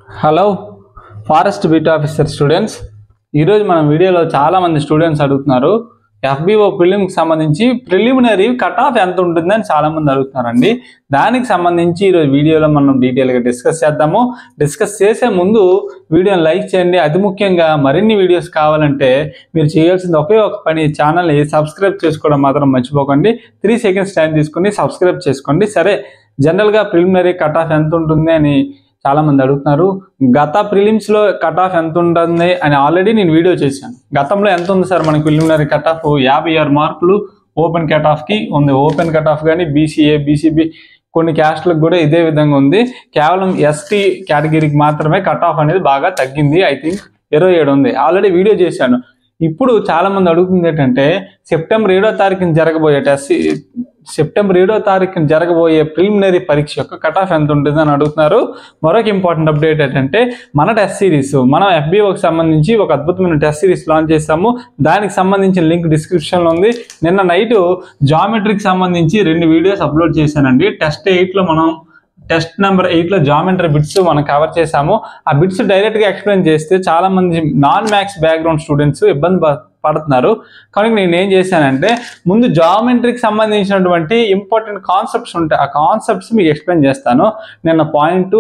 Hello forest beat officer students, ఈరోజు మన వీడియోలో చాలామంది స్టూడెంట్స్ అడుగుతున్నారు ఎఫ్బిఓ ప్రిలిమ్కి సంబంధించి ప్రిలిమినరీ కట్ ఆఫ్ ఎంత ఉంటుందని చాలామంది అడుగుతున్నారండి. దానికి సంబంధించి ఈరోజు వీడియోలో మనం డీటెయిల్గా డిస్కస్ చేద్దాము. డిస్కస్ చేసే ముందు వీడియోని లైక్ చేయండి. అతి ముఖ్యంగా మరిన్ని వీడియోస్ కావాలంటే మీరు చేయాల్సింది ఒకే ఒక పని, ఛానల్ని సబ్స్క్రైబ్ చేసుకోవడం మాత్రం మర్చిపోకండి. 3 seconds టైం తీసుకుని సబ్స్క్రైబ్ చేసుకోండి. సరే, జనరల్గా ప్రిలిమినరీ కట్ ఆఫ్ ఎంత ఉంటుంది అని చాలామంది అడుగుతున్నారు. గత ప్రిలిమ్స్లో కట్ ఆఫ్ ఎంత ఉంటుంది అని ఆల్రెడీ నేను వీడియో చేశాను. గతంలో ఎంత ఉంది సార్ మనకి ప్రిలిమినరీ కట్ ఆఫ్? 56 మార్కులు ఓపెన్ కట్ ఆఫ్కి ఉంది. ఓపెన్ కట్ ఆఫ్ కానీ బీసీఏ, బీసీబీ కొన్ని క్యాస్ట్లకు కూడా ఇదే విధంగా ఉంది. కేవలం ఎస్టీ కేటగిరీకి మాత్రమే కట్ ఆఫ్ అనేది బాగా తగ్గింది. ఐ థింక్ 27 ఉంది. ఆల్రెడీ వీడియో చేశాను. ఇప్పుడు చాలామంది అడుగుతుంది ఏంటంటే సెప్టెంబర్ 7వ తారీఖున జరగబోయే ప్రిలిమినరీ పరీక్ష యొక్క కట్ ఆఫ్ ఎంత ఉంటుంది అని అడుగుతున్నారు. మరొక ఇంపార్టెంట్ అప్డేట్ ఏంటంటే మన టెస్ట్ సిరీస్, మనం ఎఫ్బిఓకి సంబంధించి ఒక అద్భుతమైన టెస్ట్ సిరీస్ లాంచ్ చేస్తాము. దానికి సంబంధించిన లింక్ డిస్క్రిప్షన్లో ఉంది. నిన్న నైట్ జామెట్రీకి సంబంధించి 2 వీడియోస్ అప్లోడ్ చేశానండి. టెస్ట్ నెంబర్ 8లో జామెట్రీ బిట్స్ మనం కవర్ చేసాము. ఆ బిట్స్ డైరెక్ట్గా ఎక్స్ప్లెయిన్ చేస్తే చాలామంది నాన్ మ్యాథ్స్ బ్యాక్గ్రౌండ్ స్టూడెంట్స్ ఇబ్బంది పడుతున్నారు. కనుక నేను ఏం చేశానంటే ముందు జామెట్రీకి సంబంధించినటువంటి ఇంపార్టెంట్ కాన్సెప్ట్స్ ఉంటాయి, ఆ కాన్సెప్ట్స్ మీకు ఎక్స్ప్లెయిన్ చేస్తాను. నిన్న point,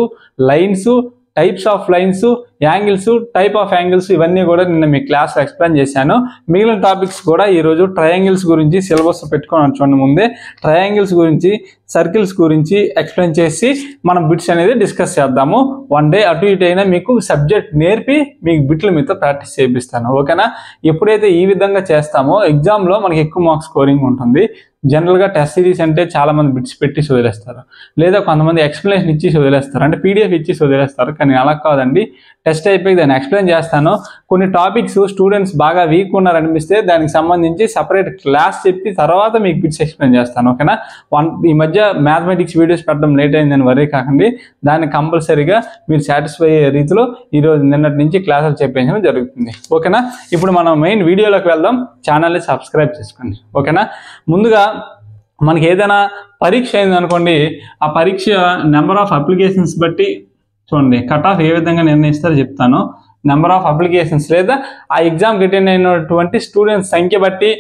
lines, types of lines, angles, type of angles ఇవన్నీ కూడా నిన్న మీ క్లాస్లో ఎక్స్ప్లెయిన్ చేశాను. మిగిలిన టాపిక్స్ కూడా ఈరోజు ట్రయాంగిల్స్ గురించి సిలబస్ పెట్టుకొని చూడండి. ముందే ట్రయాంగిల్స్ గురించి, సర్కిల్స్ గురించి ఎక్స్ప్లెయిన్ చేసి మనం బిట్స్ అనేది డిస్కస్ చేద్దాము. 1 డే అటు ఇటు అయినా మీకు సబ్జెక్ట్ నేర్పి మీకు బిట్ల మీద ప్రాక్టీస్ చేపిస్తాను. ఓకేనా? ఎప్పుడైతే ఈ విధంగా చేస్తామో ఎగ్జామ్లో మనకి ఎక్కువ మార్క్స్ స్కోరింగ్ ఉంటుంది. జనరల్గా టెస్ట్ సిరీస్ అంటే చాలామంది బిట్స్ పెట్టి వదిలేస్తారు, లేదా కొంతమంది ఎక్స్ప్లెనేషన్ ఇచ్చి వదిలేస్తారు, అంటే పీడిఎఫ్ ఇచ్చి వదిలేస్తారు. కానీ అలా కాదండి, టెస్ట్ అయిపోయి దాన్ని ఎక్స్ప్లెయిన్ చేస్తాను. కొన్ని టాపిక్స్ స్టూడెంట్స్ బాగా వీక్ ఉన్నారనిపిస్తే దానికి సంబంధించి సపరేట్ క్లాస్ చెప్పి తర్వాత మీకు బిట్స్ ఎక్స్ప్లెయిన్ చేస్తాను. ఓకేనా? ఈ మధ్య మ్యాథమెటిక్స్ వీడియోస్ పెట్టడం లేట్ అయిందని వరీ కాకండి. దాన్ని కంపల్సరీగా మీరు సాటిస్ఫై అయ్యే రీతిలో ఈరోజు నిన్నటి నుంచి క్లాసులు చెప్పించడం జరుగుతుంది. ఓకేనా? ఇప్పుడు మనం మెయిన్ వీడియోలోకి వెళ్దాం. ఛానల్ని సబ్స్క్రైబ్ చేసుకోండి. ఓకేనా? ముందుగా మనకి ఏదైనా పరీక్ష అయిందనుకోండి, ఆ పరీక్ష నెంబర్ ఆఫ్ అప్లికేషన్స్ బట్టి చూడండి కట్ ఆఫ్ ఏ విధంగా నిర్ణయిస్తారో చెప్తాను. నెంబర్ ఆఫ్ అప్లికేషన్స్ లేదా ఆ ఎగ్జామ్కి అటెండ్ అయినటువంటి స్టూడెంట్స్ సంఖ్య బట్టి,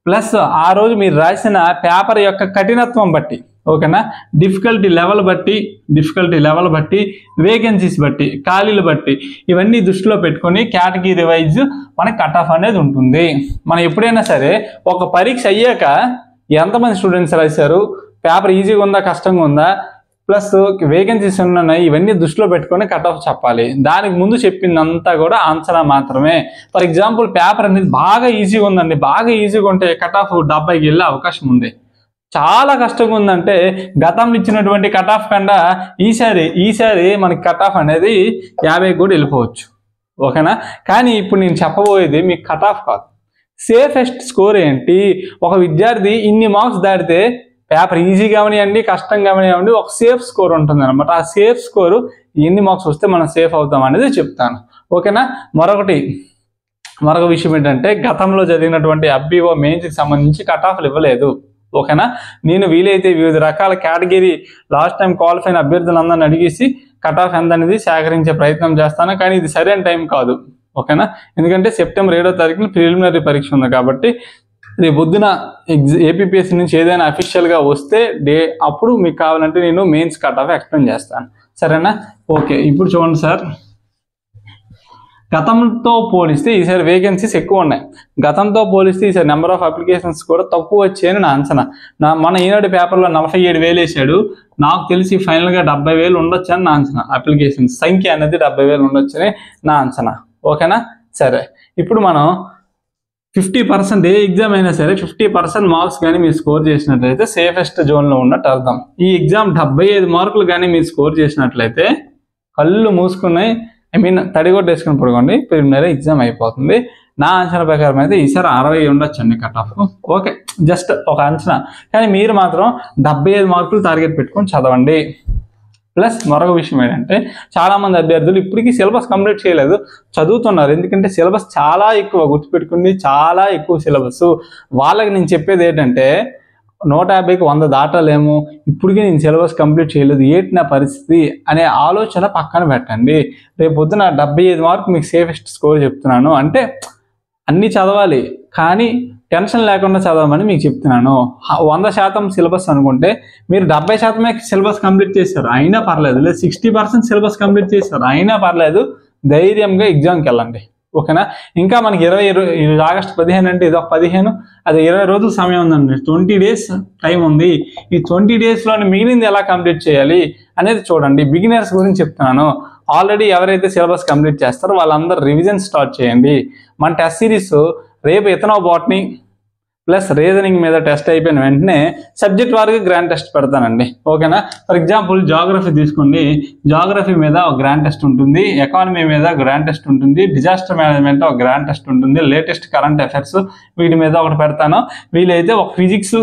ప్లస్ ఆ రోజు మీరు రాసిన పేపర్ యొక్క కఠినత్వం బట్టి, ఓకేనా, డిఫికల్టీ లెవెల్ బట్టి, వేకెన్సీస్ బట్టి, ఖాళీలు బట్టి, ఇవన్నీ దృష్టిలో పెట్టుకొని కేటగిరీ వైజ్ మనకి కట్ ఆఫ్ అనేది ఉంటుంది. మనం ఎప్పుడైనా సరే ఒక పరీక్ష అయ్యాక ఎంతమంది స్టూడెంట్స్ రాశారు, పేపర్ ఈజీగా ఉందా కష్టంగా ఉందా, ప్లస్ వేకెన్సీస్ ఉన్నాయి, ఇవన్నీ దృష్టిలో పెట్టుకొని కట్ ఆఫ్ చెప్పాలి. దానికి ముందు చెప్పిందంతా కూడా అంచనా మాత్రమే. ఫర్ ఎగ్జాంపుల్ పేపర్ అనేది బాగా ఈజీగా ఉందండి, బాగా ఈజీగా ఉంటే కట్ ఆఫ్ 70కి వెళ్ళే అవకాశం ఉంది. చాలా కష్టంగా ఉందంటే గతంలో ఇచ్చినటువంటి కట్ ఆఫ్ కన్నా ఈసారి మనకి కట్ ఆఫ్ అనేది 50కి కూడా వెళ్ళిపోవచ్చు. ఓకేనా? కానీ ఇప్పుడు నేను చెప్పబోయేది మీకు కట్ ఆఫ్ కాదు, సేఫెస్ట్ స్కోర్ ఏంటి. ఒక విద్యార్థి ఇన్ని మార్క్స్ దాటితే పేపర్ ఈజీ కావనివ్వండి, కష్టం కావనివ్వండి, ఒక సేఫ్ స్కోర్ ఉంటుంది అనమాట. ఆ సేఫ్ స్కోరు ఎన్ని మార్క్స్ వస్తే మనం సేఫ్ అవుతాం అనేది చెప్తాను. ఓకేనా? మరొక విషయం ఏంటంటే గతంలో జరిగినటువంటి ఎఫ్బిఓ మెయిన్స్కి సంబంధించి కట్ ఆఫ్లు ఇవ్వలేదు. ఓకేనా? నేను వీలైతే వివిధ రకాల కేటగిరీ లాస్ట్ టైం క్వాలిఫై అయిన అభ్యర్థులందరిని అడిగేసి కట్ ఆఫ్ ఎంత అనేది సేకరించే ప్రయత్నం చేస్తాను. కానీ ఇది సరైన టైం కాదు. ఓకేనా? ఎందుకంటే సెప్టెంబర్ 7వ తారీఖున ప్రిలిమినరీ పరీక్ష ఉంది కాబట్టి రేపు పొద్దున ఏపీపీఎస్సీ నుంచి ఏదైనా అఫీషియల్గా వస్తే అప్పుడు మీకు కావాలంటే నేను మెయిన్స్ కట్ ఆఫ్ ఎక్స్ప్లెయిన్ చేస్తాను. సరేనా? ఓకే, ఇప్పుడు చూడండి సార్, గతంతో పోలిస్తే ఈసారి వేకెన్సీస్ ఎక్కువ ఉన్నాయి. గతంతో పోలిస్తే ఈసారి నెంబర్ ఆఫ్ అప్లికేషన్స్ కూడా తక్కువ వచ్చాయని నా అంచనా. మన ఈనాడు పేపర్లో 47,000 వేసాడు. నాకు తెలిసి ఫైనల్గా 70,000 ఉండొచ్చు అని నా అంచనా. అప్లికేషన్స్ సంఖ్య అనేది 70,000 ఉండొచ్చని నా అంచనా. ఓకేనా? సరే, ఇప్పుడు మనం 50% ఏ ఎగ్జామ్ అయినా సరే 50% మార్క్స్ కానీ మీరు స్కోర్ చేసినట్లయితే సేఫెస్ట్ జోన్లో ఉన్నట్టు అర్థం. ఈ ఎగ్జామ్ 75 మార్కులు కానీ మీరు స్కోర్ చేసినట్లయితే కళ్ళు మూసుకున్నాయి, తడిగొట్టేసుకుని పడుకోండి, ప్రిలిమినరీ ఎగ్జామ్ అయిపోతుంది. నా అంచనా ప్రకారం అయితే ఈసారి 60 ఉండొచ్చండి కట్ ఆఫ్. ఓకే, జస్ట్ ఒక అంచనా. కానీ మీరు మాత్రం 75 మార్కులు టార్గెట్ పెట్టుకొని చదవండి. ప్లస్ మరొక విషయం ఏంటంటే చాలామంది అభ్యర్థులు ఇప్పటికీ సిలబస్ కంప్లీట్ చేయలేదు, చదువుతున్నారు. ఎందుకంటే సిలబస్ చాలా ఎక్కువ, గుర్తుపెట్టుకుంది చాలా ఎక్కువ సిలబస్. వాళ్ళకి నేను చెప్పేది ఏంటంటే 150కి 100 దాటలేము, ఇప్పటికీ నేను సిలబస్ కంప్లీట్ చేయలేదు, ఏంటి నా పరిస్థితి అనే ఆలోచన పక్కన పెట్టండి. రేపు పొద్దున 75 మార్కులు మీకు సేఫెస్ట్ స్కోర్ చెప్తున్నాను అంటే అన్నీ చదవాలి, కానీ టెన్షన్ లేకుండా చదవమని మీకు చెప్తున్నాను. 100% సిలబస్ అనుకుంటే మీరు 70% సిలబస్ కంప్లీట్ చేశారు అయినా పర్లేదు, లేదా 60% సిలబస్ కంప్లీట్ చేశారు అయినా పర్లేదు, ధైర్యంగా ఎగ్జామ్కి వెళ్ళండి. ఓకేనా? ఇంకా మనకి 20 ఆగస్టు 15 అంటే ఇది ఒక 15, అది 20 రోజుల సమయం ఉందండి. 20 డేస్ టైం ఉంది. ఈ 20 డేస్లోని మిగిలింది ఎలా కంప్లీట్ చేయాలి అనేది చూడండి. బిగినర్స్ గురించి చెప్తున్నాను. ఆల్రెడీ ఎవరైతే సిలబస్ కంప్లీట్ చేస్తారో వాళ్ళందరూ రివిజన్ స్టార్ట్ చేయండి. మన టెస్ట్ సిరీస్ రేపు ఇథనో బాటనీ ప్లస్ రీజనింగ్ మీద టెస్ట్ అయిపోయిన వెంటనే సబ్జెక్ట్ వారికి గ్రాండ్ టెస్ట్ పెడతానండి. ఓకేనా? ఫర్ ఎగ్జాంపుల్ జాగ్రఫీ తీసుకోండి, జాగ్రఫీ మీద ఒక గ్రాండ్ టెస్ట్ ఉంటుంది, ఎకానమీ మీద గ్రాండ్ టెస్ట్ ఉంటుంది, డిజాస్టర్ మేనేజ్మెంట్ ఒక గ్రాండ్ టెస్ట్ ఉంటుంది, లేటెస్ట్ కరెంట్ అఫైర్స్ వీటి మీద ఒకటి పెడతాను. వీలైతే ఒక ఫిజిక్స్,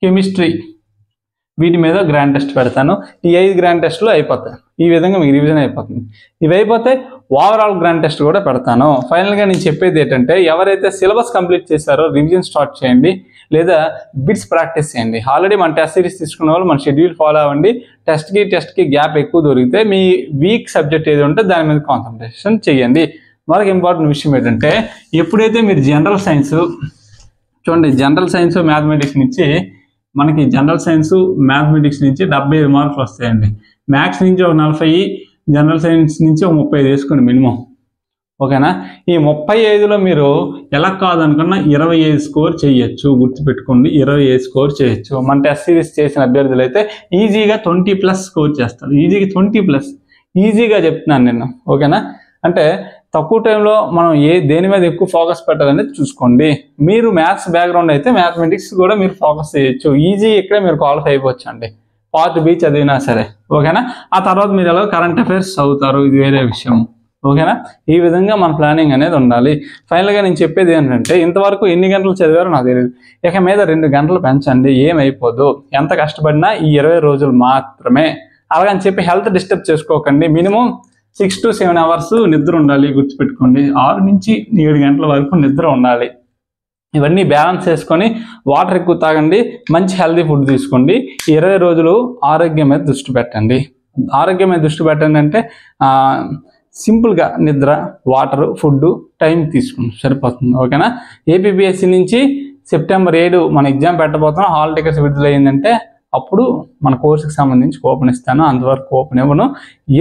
కెమిస్ట్రీ వీటి మీద గ్రాండ్ టెస్ట్ పెడతాను. ఈ 5 గ్రాండ్ టెస్ట్లు అయిపోతాయి. ఈ విధంగా మీకు రివిజన్ అయిపోతుంది. ఇవి అయిపోతే ఓవరాల్ గ్రాండ్ టెస్ట్ కూడా పెడతాను. ఫైనల్గా నేను చెప్పేది ఏంటంటే, ఎవరైతే సిలబస్ కంప్లీట్ చేశారో రివిజన్ స్టార్ట్ చేయండి, లేదా బిట్స్ ప్రాక్టీస్ చేయండి. ఆల్రెడీ మన టెస్ట్ సిరీస్ తీసుకున్న వాళ్ళు మన షెడ్యూల్ ఫాలో అవ్వండి. టెస్ట్కి గ్యాప్ ఎక్కువ దొరికితే మీ వీక్ సబ్జెక్ట్ ఏది ఉంటే దాని మీద కాన్సన్ట్రేషన్ చేయండి. మరొక ఇంపార్టెంట్ విషయం ఏంటంటే, ఎప్పుడైతే మీరు జనరల్ సైన్స్ చూడండి, జనరల్ సైన్స్ మ్యాథమెటిక్స్ నుంచి మనకి జనరల్ సైన్స్ మ్యాథమెటిక్స్ నుంచి 75 మార్కులు వస్తాయండి. మ్యాథ్స్ నుంచి ఒక 40, జనరల్ సైన్స్ నుంచి ఒక 35 వేసుకోండి మినిమం. ఓకేనా? ఈ 35లో మీరు ఎలా కాదనుకున్నా 25 స్కోర్ చేయొచ్చు. గుర్తుపెట్టుకోండి, 25 స్కోర్ చేయొచ్చు. మన టెస్ట్ సిరీస్ చేసిన అభ్యర్థులు అయితే ఈజీగా 20+ స్కోర్ చేస్తారు. ఈజీగా 20+, ఈజీగా చెప్తున్నాను నేను. ఓకేనా? అంటే తక్కువ టైంలో మనం దేని మీద ఎక్కువ ఫోకస్ పెట్టాలనేది చూసుకోండి. మీరు మ్యాథ్స్ బ్యాక్గ్రౌండ్ అయితే మ్యాథమెటిక్స్ కూడా మీరు ఫోకస్ చేయొచ్చు. ఈజీ ఇక్కడే మీరు క్వాలిఫై అయిపోవచ్చు అండి, పార్ట్ బి చదివినా సరే. ఓకేనా? ఆ తర్వాత మీరు ఎలా కరెంట్ అఫైర్స్ చదువుతారు, ఇది వేరే విషయం. ఓకేనా? ఈ విధంగా మన ప్లానింగ్ అనేది ఉండాలి. ఫైనల్గా నేను చెప్పేది ఏంటంటే, ఇంతవరకు ఎన్ని గంటలు చదివారో నాకు తెలియదు, ఇక మీద 2 గంటలు పెంచండి, ఏమైపోదు. ఎంత కష్టపడినా ఈ 20 రోజులు మాత్రమే. అలాగని చెప్పి హెల్త్ డిస్టర్బ్ చేసుకోకండి. మినిమం 6 to 7 అవర్స్ నిద్ర ఉండాలి. గుర్తుపెట్టుకోండి, 6 నుంచి 7 గంటల వరకు నిద్ర ఉండాలి. ఇవన్నీ బ్యాలెన్స్ చేసుకొని వాటర్ ఎక్కువ తాగండి, మంచి హెల్తీ ఫుడ్ తీసుకోండి. 20 రోజులు ఆరోగ్యం మీద దృష్టి పెట్టండి. ఆరోగ్యం మీద దృష్టి పెట్టండి అంటే సింపుల్గా నిద్ర, వాటర్, ఫుడ్ టైం తీసుకోండి, సరిపోతుంది. ఓకేనా? ఏపీపీఎస్సీ నుంచి సెప్టెంబర్ 7 మన ఎగ్జామ్ పెట్టబోతున్నాం. హాల్ టికెట్స్ విడుదల అయిందంటే అప్పుడు మన కోర్సుకి సంబంధించి ఓపెన్ ఇస్తాను. అంతవరకు ఓపెన్ ఇవ్వను.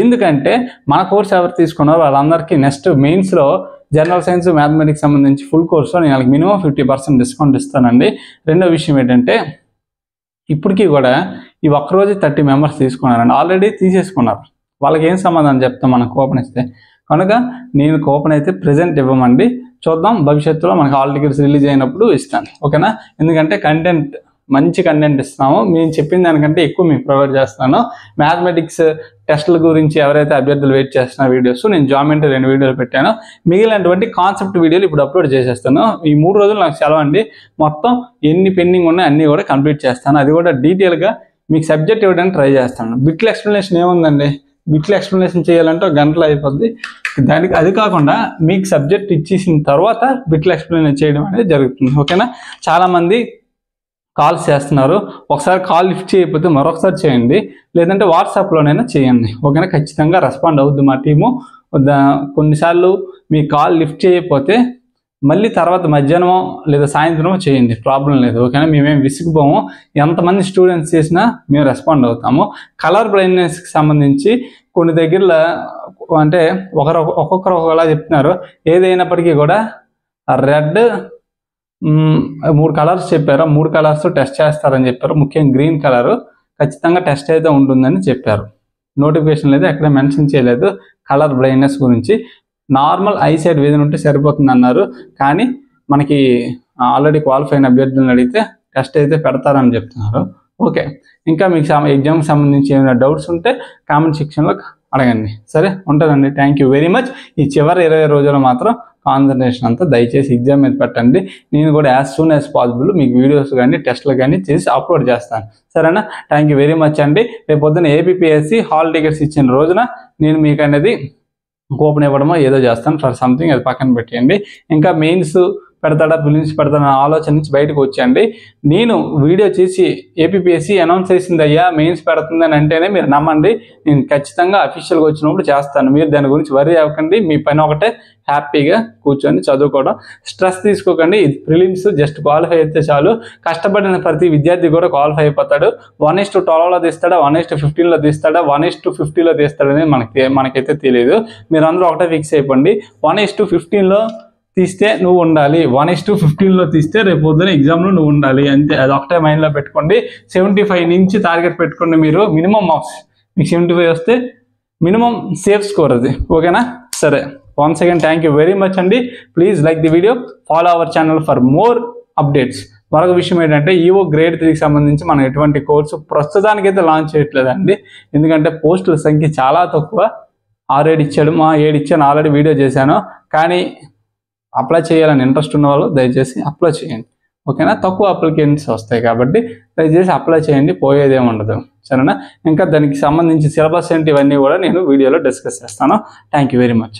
ఎందుకంటే మన కోర్స్ ఎవరు తీసుకున్నారో వాళ్ళందరికీ నెక్స్ట్ మెయిన్స్లో జనరల్ సైన్స్ మ్యాథమెటిక్స్ సంబంధించి ఫుల్ కోర్సులో నేను వాళ్ళకి మినిమం 50% డిస్కౌంట్ ఇస్తానండి. రెండో విషయం ఏంటంటే, ఇప్పటికీ కూడా ఈ ఒక్కరోజు 30 మెంబర్స్ తీసుకున్నారండి. ఆల్రెడీ తీసేసుకున్నారు. వాళ్ళకి ఏం సమాధానం చెప్తాం మనకు ఓపెన్ ఇస్తే? కనుక నేను ఓపెన్ అయితే ప్రజెంట్ ఇవ్వమండి. చూద్దాం, భవిష్యత్తులో మనకు హాల్ టికెట్స్ రిలీజ్ అయినప్పుడు ఇస్తాను. ఓకేనా? ఎందుకంటే మంచి కంటెంట్ ఇస్తాము. నేను చెప్పిన దానికంటే ఎక్కువ మీకు ప్రొవైడ్ చేస్తాను. మ్యాథమెటిక్స్ టెస్టుల గురించి ఎవరైతే అభ్యర్థులు వెయిట్ చేస్తున్న వీడియోస్, నేను జామెంట్రీ 2 వీడియోలు పెట్టాను. మిగిలినటువంటి కాన్సెప్ట్ వీడియోలు ఇప్పుడు అప్లోడ్ చేసేస్తాను. ఈ 3 రోజులు నాకు సెలవు అండి. మొత్తం ఎన్ని పెండింగ్ ఉన్నాయో అన్నీ కూడా కంప్లీట్ చేస్తాను. అది కూడా డీటెయిల్గా మీకు సబ్జెక్ట్ ఇవ్వడానికి ట్రై చేస్తాను. బిట్ల ఎక్స్ప్లెనేషన్ ఏముందండి, బిట్ల ఎక్స్ప్లెనేషన్ చేయాలంటే 1 గంటలో అయిపోద్ది. దానికి అది కాకుండా మీకు సబ్జెక్ట్ ఇచ్చేసిన తర్వాత బిట్ల ఎక్స్ప్లెనేషన్ చేయడం అనేది జరుగుతుంది. ఓకేనా? చాలామంది కాల్స్ చేస్తున్నారు. ఒకసారి కాల్ లిఫ్ట్ చేయకపోతే మరొకసారి చేయండి, లేదంటే వాట్సాప్లోనైనా చేయండి. ఓకేనా? ఖచ్చితంగా రెస్పాండ్ అవుద్ది మా టీము. కొన్నిసార్లు మీ కాల్ లిఫ్ట్ చేయకపోతే మళ్ళీ తర్వాత మధ్యాహ్నమో లేదా సాయంత్రమో చేయండి, ప్రాబ్లం లేదు. ఓకేనా? మేమేం విసిగిపోము. ఎంతమంది స్టూడెంట్స్ చేసినా మేము రెస్పాండ్ అవుతాము. కలర్ బ్లైండ్నెస్కి సంబంధించి కొన్ని దగ్గరలో అంటే ఒక్కొక్కరు ఒకలా చెప్తున్నారు. ఏదైనప్పటికీ కూడా రెడ్ 3 కలర్స్ చెప్పారు. 3 కలర్స్ టెస్ట్ చేస్తారని చెప్పారు. ముఖ్యంగా గ్రీన్ కలర్ ఖచ్చితంగా టెస్ట్ అయితే ఉంటుందని చెప్పారు. నోటిఫికేషన్ లేదు, ఎక్కడ మెన్షన్ చేయలేదు కలర్ బ్లైండ్నెస్ గురించి. నార్మల్ ఐసైట్ విజన్ ఉంటే సరిపోతుంది అన్నారు. కానీ మనకి ఆల్రెడీ క్వాలిఫై అయిన అభ్యర్థులను అడిగితే టెస్ట్ అయితే పెడతారని చెప్తున్నారు. ఓకే, ఇంకా మీకు ఎగ్జామ్కి సంబంధించి ఏమైనా డౌట్స్ ఉంటే కామెంట్ సెక్షన్లో అడగండి. సరే, ఉంటానండి. Thank you very much. ఈ చివరి 20 రోజులు మాత్రం కాన్సన్ట్రేషన్ అంతా దయచేసి ఎగ్జామ్ మీద పెట్టండి. నేను కూడా యాజ్ సూన్ యాజ్ పాసిబుల్ మీకు వీడియోస్ కానీ టెస్ట్లు కానీ చేసి అప్లోడ్ చేస్తాను. సరేనా? థ్యాంక్ యూ వెరీ మచ్ అండి. రేపు పొద్దున్న ఏపీపీఎస్సీ హాల్ టికెట్స్ ఇచ్చిన రోజున నేను మీకు అనేది కూపన్ ఇవ్వడమో ఏదో చేస్తాను ఫర్ సంథింగ్, అది పక్కన పెట్టేయండి. ఇంకా మెయిన్స్ పెడతాడా ప్రిలిమ్స్ పెడతాడా ఆలోచన నుంచి బయటకు వచ్చండి. నేను వీడియో చేసి ఏపీపీఎస్సీ అనౌన్స్ చేసింది అయ్యా మెయిన్స్ పెడుతుందని అంటేనే మీరు నమ్మండి. నేను ఖచ్చితంగా అఫీషియల్గా వచ్చినప్పుడు చేస్తాను. మీరు దాని గురించి వరీ అవ్వకండి. మీ పని ఒకటే హ్యాపీగా కూర్చొని చదువుకోవడం. స్ట్రెస్ తీసుకోకండి. ఇది ప్రిలిమ్స్ జస్ట్ క్వాలిఫై అయితే చాలు. కష్టపడిన ప్రతి విద్యార్థి కూడా క్వాలిఫై అయిపోతాడు. 1:12లో తీస్తాడా, 1:15లో తీస్తాడా, 1:50లో తీస్తాడనేది మనకైతే తెలియదు. మీరు అందరూ ఒకటే ఫిక్స్ అయిపోండి. 1:15లో తీస్తే నువ్వు ఉండాలి, 1:15లో తీస్తే రేపు పొద్దున ఎగ్జామ్లో నువ్వు ఉండాలి. అంతే, అది ఒకటే మైండ్లో పెట్టుకోండి. 75 నుంచి టార్గెట్ పెట్టుకోండి. మీరు మినిమం మార్క్స్ మీకు 75 వస్తే మినిమం సేఫ్ స్కోర్ అది. ఓకేనా? సరే, once again thank you very much అండి. Please like the video, follow our channel for more updates. మరొక విషయం ఏంటంటే ఈవో గ్రేడ్ 3కి సంబంధించి మనం ఎటువంటి కోర్సు ప్రస్తుతానికైతే లాంచ్ చేయట్లేదండి. ఎందుకంటే పోస్టుల సంఖ్య చాలా తక్కువ. 6-7 ఇచ్చాడు, 7 ఇచ్చాను, ఆల్రెడీ వీడియో చేశాను. కానీ అప్లై చేయాలని ఇంట్రెస్ట్ ఉన్న వాళ్ళు దయచేసి అప్లై చేయండి. ఓకేనా? తక్కువ అప్లికేషన్స్ వస్తాయి కాబట్టి దయచేసి అప్లై చేయండి, పోయేదేమి ఉండదు. సరేనా? ఇంకా దానికి సంబంధించి సిలబస్ ఏంటి ఇవన్నీ కూడా నేను వీడియోలో డిస్కస్ చేస్తాను. Thank you very much.